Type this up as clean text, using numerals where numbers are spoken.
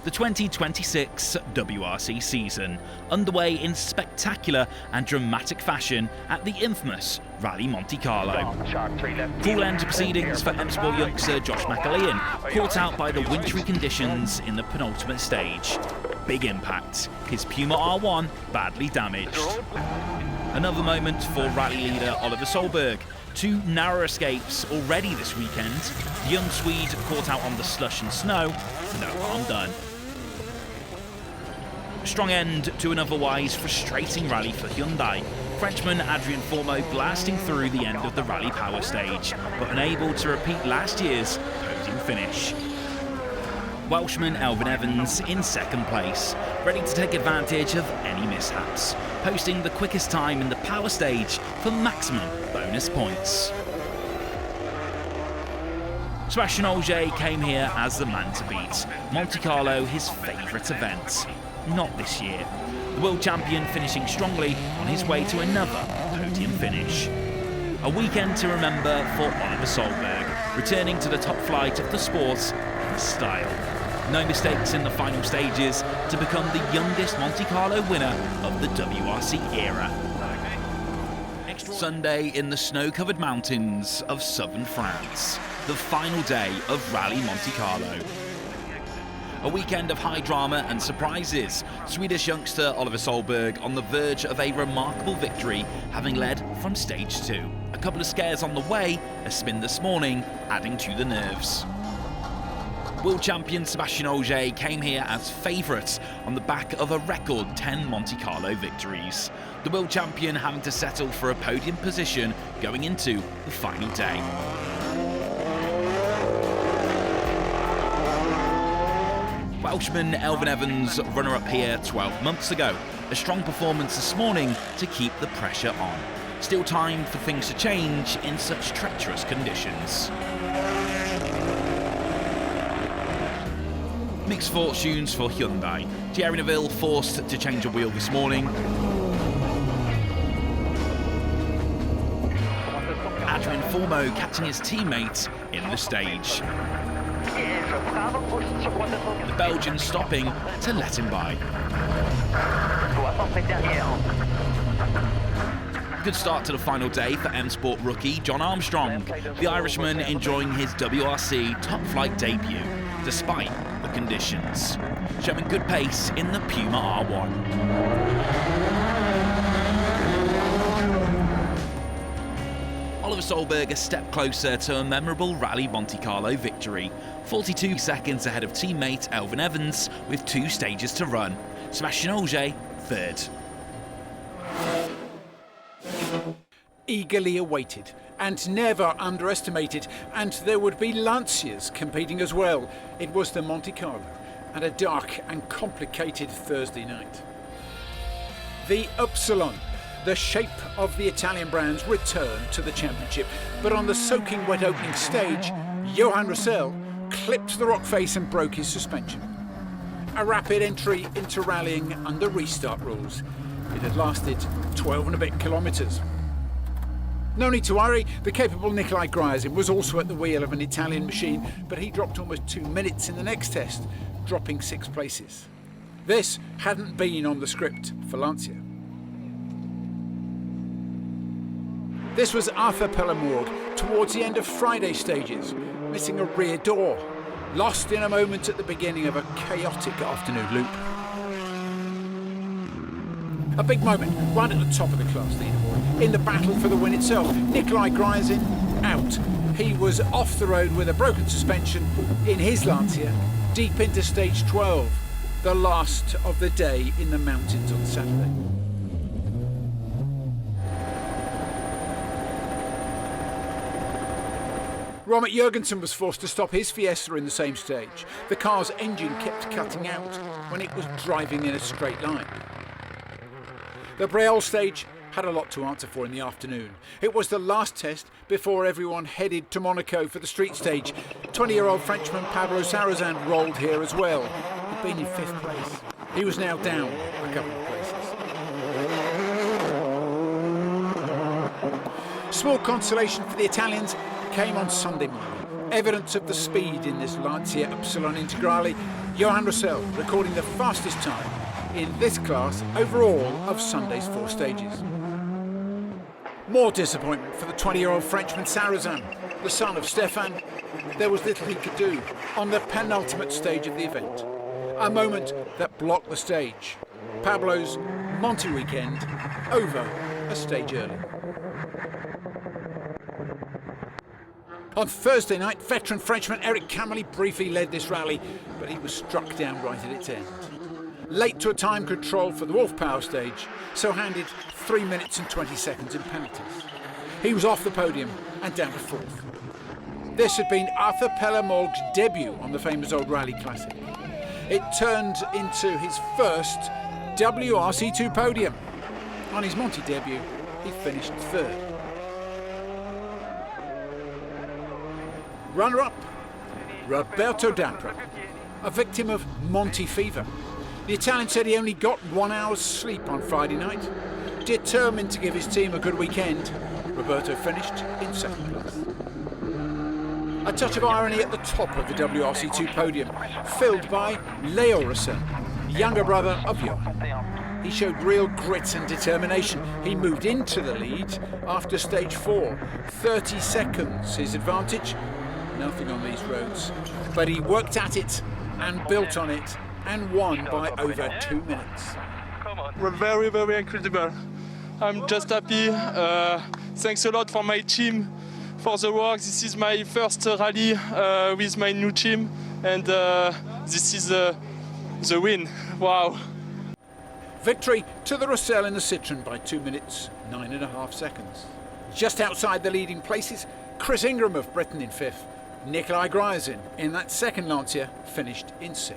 The 2026 WRC season, underway in spectacular and dramatic fashion at the infamous Rally Montecarlo. Full end to proceedings for M Sport youngster Josh McAlean, caught out by the wintry conditions in the penultimate stage. Big impact, his Puma R1 badly damaged. Another moment for rally leader Oliver Solberg. Two narrow escapes already this weekend. The young Swede caught out on the slush and snow, no harm done. Strong end to an otherwise frustrating rally for Hyundai. Frenchman Adrien Fourmeau blasting through the end of the rally power stage, but unable to repeat last year's podium finish. Welshman Elfyn Evans in second place, ready to take advantage of any mishaps, posting the quickest time in the power stage for maximum bonus points. Sebastian Ogier came here as the man to beat. Monte Carlo his favourite event. Not this year. The world champion finishing strongly on his way to another podium finish. A weekend to remember for Oliver Solberg, returning to the top flight of the sport in style. No mistakes in the final stages to become the youngest Monte Carlo winner of the WRC era. Sunday in the snow-covered mountains of southern France, the final day of Rally Montecarlo. A weekend of high drama and surprises. Swedish youngster Oliver Solberg on the verge of a remarkable victory, having led from stage 2. A couple of scares on the way, a spin this morning, adding to the nerves. World champion Sebastian Ogier came here as favourite on the back of a record 10 Monte Carlo victories. The world champion having to settle for a podium position going into the final day. Welshman Elfyn Evans, runner-up here 12 months ago. A strong performance this morning to keep the pressure on. Still time for things to change in such treacherous conditions. Mixed fortunes for Hyundai. Thierry Neuville forced to change a wheel this morning. Adrien Fourmeau catching his teammate in the stage. The Belgian stopping to let him by. Good start to the final day for M Sport rookie John Armstrong. The Irishman enjoying his WRC top flight debut, despite the conditions. Showing good pace in the Puma R1. Oliver Solberg a step closer to a memorable Rally Montecarlo victory. 42 seconds ahead of teammate Elfyn Evans with 2 stages to run. Sebastian Ogier third. Eagerly awaited and never underestimated, and there would be Lancias competing as well. It was the Monte Carlo and a dark and complicated Thursday night. The Upsilon, the shape of the Italian brands, returned to the championship, but on the soaking wet opening stage, Johan Russell clipped the rock face and broke his suspension. A rapid entry into rallying under restart rules. It had lasted 12 and a bit kilometres. No need to worry, the capable Nikolai Gryazin was also at the wheel of an Italian machine, but he dropped almost 2 minutes in the next test, dropping 6 places. This hadn't been on the script for Lancia. This was Arthur Pellemorgue towards the end of Friday stages, missing a rear door, lost in a moment at the beginning of a chaotic afternoon loop. A big moment right at the top of the class leaderboard, in the battle for the win itself. Nikolai Gryazin out. He was off the road with a broken suspension in his Lancia, deep into stage 12, the last of the day in the mountains on Saturday. Robert Jurgensen was forced to stop his Fiesta in the same stage. The car's engine kept cutting out when it was driving in a straight line. The Breol stage had a lot to answer for in the afternoon. It was the last test before everyone headed to Monaco for the street stage. 20-year-old Frenchman Pablo Sarrazin rolled here as well. He'd been in 5th place. He was now down a couple of places. Small consolation for the Italians came on Sunday morning. Evidence of the speed in this Lancia Upsilon Integrale. Johan Roussel recording the fastest time in this class overall of Sunday's 4 stages. More disappointment for the 20-year-old Frenchman Sarrazin, the son of Stéphane. There was little he could do on the penultimate stage of the event. A moment that blocked the stage. Pablo's Monty weekend over a stage early. On Thursday night, veteran Frenchman Eric Camely briefly led this rally, but he was struck down right at its end. Late to a time control for the Wolf Power stage, so handed 3 minutes and 20 seconds in penalties. He was off the podium and down to 4th. This had been Arthur Pellemorgue's debut on the famous Old Rally Classic. It turned into his first WRC2 podium. On his Monty debut, he finished 3rd. Runner-up, Roberto D'Apra, a victim of Monty fever. The Italian said he only got 1 hour's sleep on Friday night. Determined to give his team a good weekend, Roberto finished in 2nd place. A touch of irony at the top of the WRC2 podium, filled by Leo Roussel, younger brother of Johan. He showed real grit and determination. He moved into the lead after stage 4. 30 seconds his advantage. Nothing on these roads. But he worked at it and built on it and won by over 2 minutes. We're very, very incredible. I'm just happy. Thanks a lot for my team for the work. This is my first rally with my new team, and this is the win. Wow. Victory to the Roussel in the Citroën by 2 minutes, 9.5 seconds. Just outside the leading places, Chris Ingram of Britain in 5th. Nikolai Gryazin in that second Lancia finished in 6th.